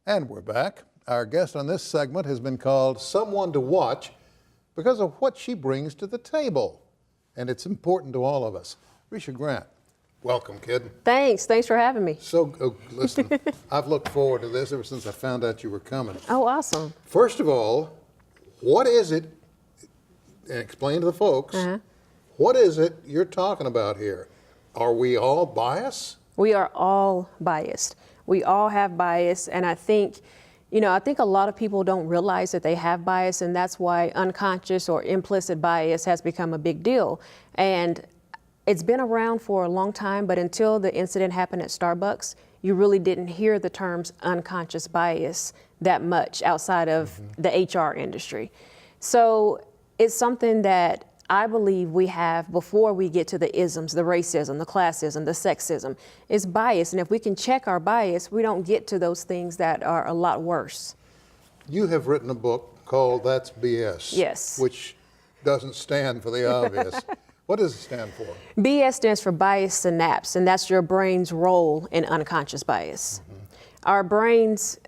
And we're back. Our guest on this segment has been called Someone to Watch because of what she brings to the table. And it's important to all of us. Risha Grant, welcome, kid. Thanks for having me. Listen, I've looked forward to this ever since I found out you were coming. Oh, awesome. First of all, what is it, and explain to the folks, what is it you're talking about here? Are we all biased? We are all biased. We all have bias, and I think a lot of people don't realize that they have bias, and that's why unconscious or implicit bias has become a big deal. And it's been around for a long time, but until the incident happened at Starbucks, you really didn't hear the terms unconscious bias that much outside of the HR industry. So it's something that I believe we have before we get to the isms, the racism, the classism, the sexism. It's bias, and if we can check our bias, we don't get to those things that are a lot worse. You have written a book called That's BS. Yes. Which doesn't stand for the obvious. What does it stand for? BS stands for bias synapse, and that's your brain's role in unconscious bias. Our brains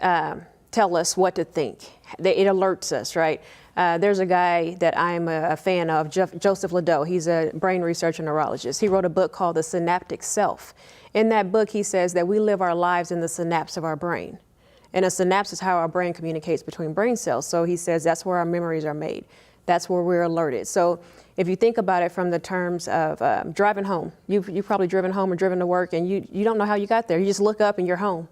tell us what to think. It alerts us, right? There's a guy that I'm a fan of, Joseph Ledoux. He's a brain researcher neurologist. He wrote a book called The Synaptic Self. In that book, he says that we live our lives in the synapse of our brain. And a synapse is how our brain communicates between brain cells. So he says that's where our memories are made. That's where we're alerted. So if you think about it from the terms of driving home, you've probably driven home or driven to work, and you don't know how you got there. You just look up and you're home.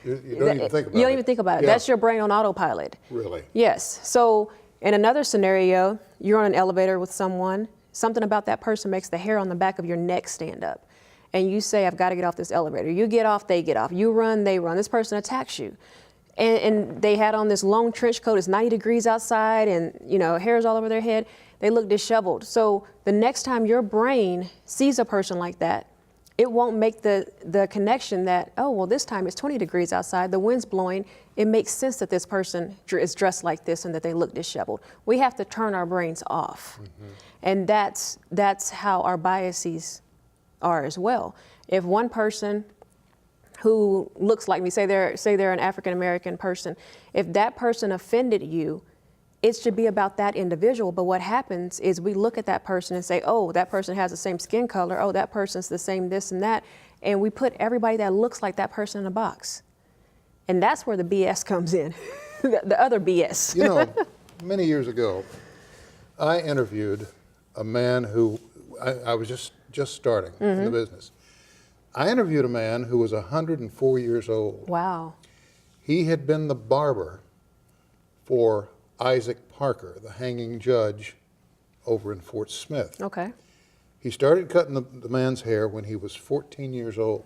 You don't even think about it. You don't even think about it. Yeah. That's your brain on autopilot. Really? Yes. So in another scenario, you're on an elevator with someone, something about that person makes the hair on the back of your neck stand up. And you say, I've got to get off this elevator. You get off, they get off. You run, they run. This person attacks you. And they had on this long trench coat. It's 90 degrees outside, and hair's all over their head. They look disheveled. So the next time your brain sees a person like that, it won't make the connection that, oh, well, this time it's 20 degrees outside, the wind's blowing. It makes sense that this person is dressed like this and that they look disheveled. We have to turn our brains off. And that's how our biases are as well. If one person who looks like me, say they're an African-American person, if that person offended you, it should be about that individual. But what happens is we look at that person and say, oh, that person has the same skin color. Oh, that person's the same this and that. And we put everybody that looks like that person in a box. And that's where the BS comes in, the other BS. Many years ago, I interviewed a man who, I was just starting in the business. I interviewed a man who was 104 years old. Wow. He had been the barber for Isaac Parker, the hanging judge over in Fort Smith. Okay. He started cutting the man's hair when he was 14 years old,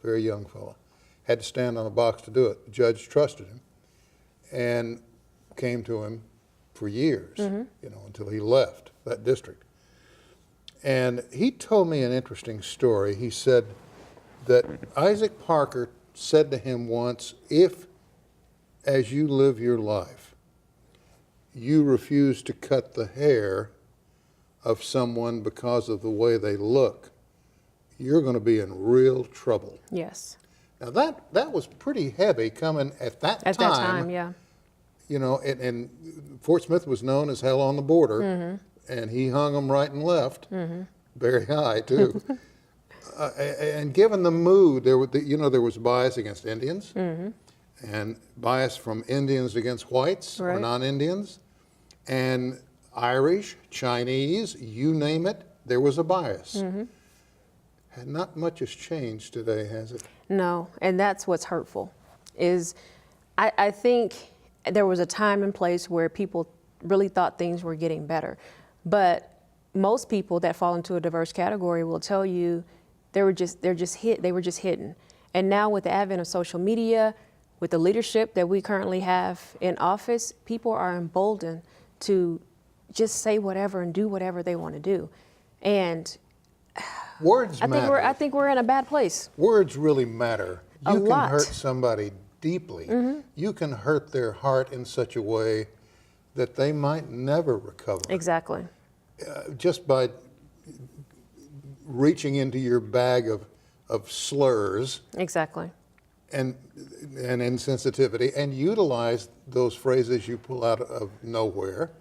very young fella. Had to stand on a box to do it. The judge trusted him and came to him for years, until he left that district. And he told me an interesting story. He said that Isaac Parker said to him once, if, as you live your life, you refuse to cut the hair of someone because of the way they look, you're going to be in real trouble. Yes. Now that was pretty heavy coming at that time. At that time, yeah. And Fort Smith was known as hell on the border, and he hung them right and left, very high too. And given the mood, there was bias against Indians, and bias from Indians against whites or non-Indians, and Irish, Chinese, you name it, there was a bias. And not much has changed today, has it? No, and that's what's hurtful. I think there was a time and place where people really thought things were getting better, but most people that fall into a diverse category will tell you they were just hidden. And now with the advent of social media, with the leadership that we currently have in office, people are emboldened to just say whatever and do whatever they want to do. And words matter. I think we're in a bad place. Words really matter. You can lot. hurt somebody deeply. You can hurt their heart in such a way that they might never recover. Exactly. Just by reaching into your bag of slurs. Exactly. and insensitivity, and utilize those phrases you pull out of nowhere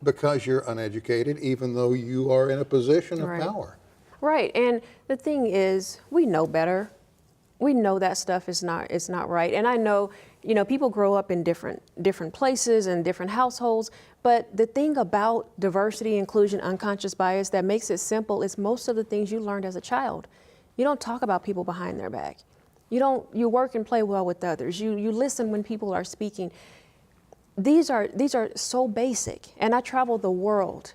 because you're uneducated, even though you are in a position of power. Right, and the thing is, we know better. We know that stuff is not right, and I know, you know, people grow up in different places and different households. But the thing about diversity, inclusion, unconscious bias that makes it simple is most of the things you learned as a child. You don't talk about people behind their back. You work and play well with others. You listen when people are speaking. These are so basic, and I travel the world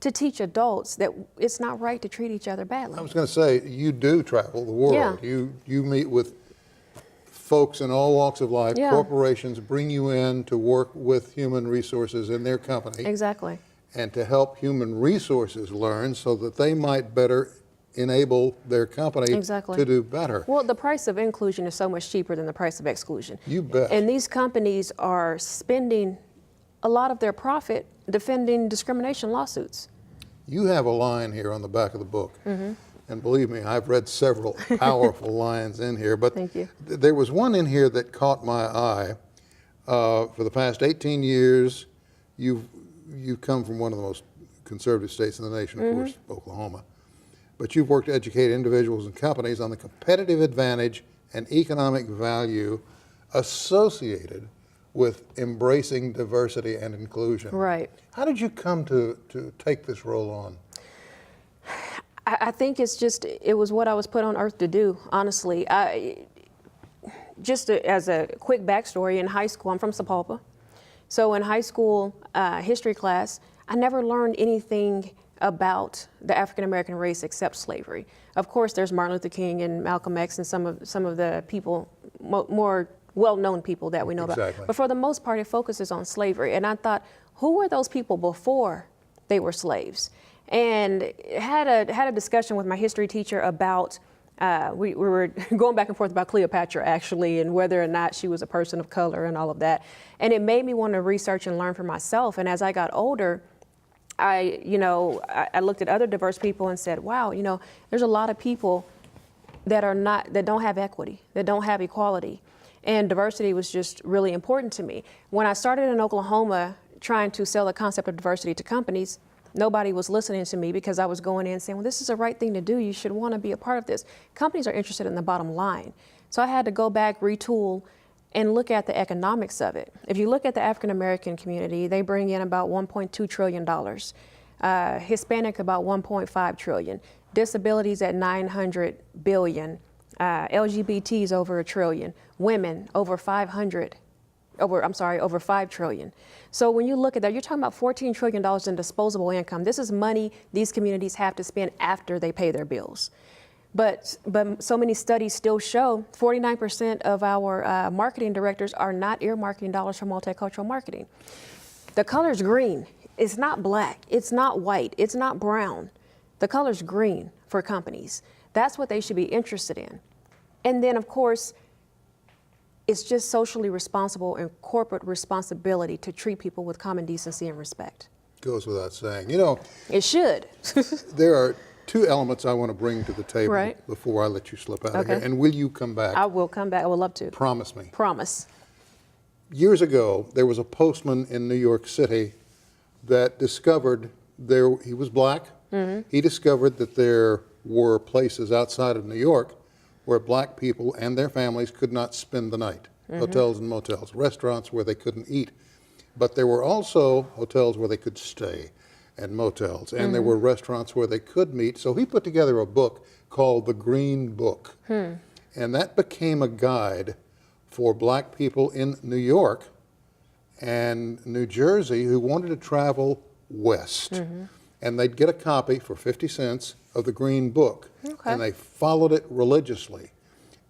to teach adults that it's not right to treat each other badly. I was going to say, you do travel the world. Yeah. You meet with folks in all walks of life. Yeah. Corporations bring you in to work with human resources in their company. Exactly. And to help human resources learn so that they might better enable their company to do better. Well, the price of inclusion is so much cheaper than the price of exclusion. You bet. And these companies are spending a lot of their profit defending discrimination lawsuits. You have a line here on the back of the book. And believe me, I've read several powerful lines in here, but Thank you. There was one in here that caught my eye. For the past 18 years, you've come from one of the most conservative states in the nation, of course, Oklahoma. But you've worked to educate individuals and companies on the competitive advantage and economic value associated with embracing diversity and inclusion. Right. How did you come to take this role on? I think it was what I was put on earth to do, honestly. As a quick backstory, in high school, I'm from Sapulpa. So in high school history class, I never learned anything about the African American race except slavery. Of course, there's Martin Luther King and Malcolm X and some of the people, more well-known people that we know about. But for the most part, it focuses on slavery. And I thought, who were those people before they were slaves? And had a discussion with my history teacher about, we were going back and forth about Cleopatra, actually, and whether or not she was a person of color and all of that. And it made me want to research and learn for myself. And as I got older, I looked at other diverse people and said, wow, there's a lot of people that don't have equity, that don't have equality. And diversity was just really important to me. When I started in Oklahoma trying to sell the concept of diversity to companies, nobody was listening to me because I was going in saying, well, this is the right thing to do. You should want to be a part of this. Companies are interested in the bottom line. So I had to go back, retool, and look at the economics of it. If you look at the African American community, they bring in about $1.2 trillion. Hispanic about $1.5 trillion. Disabilities at $900 billion. LGBTs over $1 trillion. Women over $5 trillion. So when you look at that, you're talking about $14 trillion in disposable income. This is money these communities have to spend after they pay their bills. But so many studies still show 49% of our marketing directors are not earmarking dollars for multicultural marketing. The color's green. It's not black. It's not white. It's not brown. The color's green for companies. That's what they should be interested in. And then, of course, it's just socially responsible and corporate responsibility to treat people with common decency and respect. Goes without saying. It should. There are two elements I want to bring to the table before I let you slip out of here. And will you come back? I will come back. I would love to. Promise me. Promise. Years ago, there was a postman in New York City that discovered he was black. He discovered that there were places outside of New York where black people and their families could not spend the night. Hotels and motels, restaurants where they couldn't eat. But there were also hotels where they could stay and motels, and there were restaurants where they could meet. So he put together a book called The Green Book. And that became a guide for black people in New York and New Jersey who wanted to travel west. And they'd get a copy for 50 cents of The Green Book. And they followed it religiously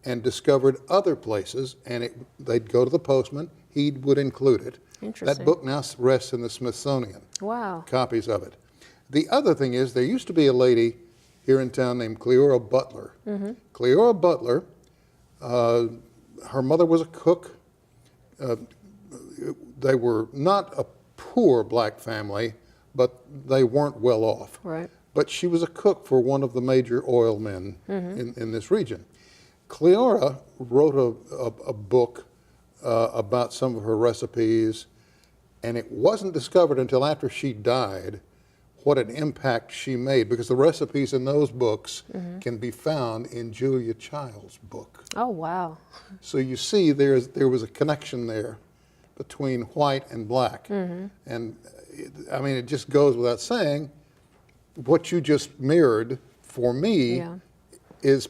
and discovered other places, and they'd go to the postman, he would include it. That book now rests in the Smithsonian. Wow. Copies of it. The other thing is, there used to be a lady here in town named Cleora Butler. Cleora Butler, her mother was a cook. They were not a poor black family, but they weren't well off. Right. But she was a cook for one of the major oil men in this region. Cleora wrote a book about some of her recipes, and it wasn't discovered until after she died what an impact she made, because the recipes in those books can be found in Julia Child's book. Oh, wow. So you see there was a connection there between white and black. And I mean, it just goes without saying, what you just mirrored for me Yeah. is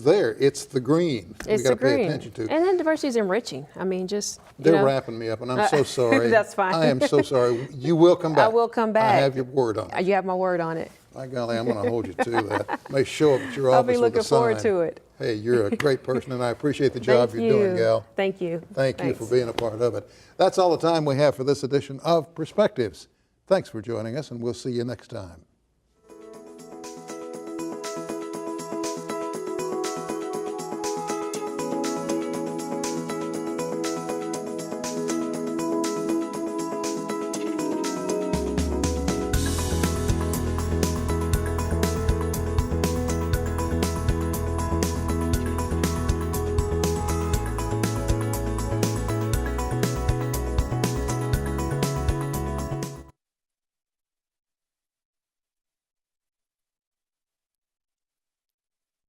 there. It's the green It's we got to the pay green. attention to. And then diversity is enriching. I mean, just, you They're know. wrapping me up, and I'm so sorry. That's fine. I am so sorry. You will come back. I will come back. I have your word on it. You have my word on it. By golly, I'm going to hold you to that. May show up at your I'll office be with a looking forward sign. to it. Hey, you're a great person, and I appreciate the job Thank you're doing, you. gal. Thank you. Thank you Thanks. for being a part of it. That's all the time we have for this edition of Perspectives. Thanks for joining us, and we'll see you next time.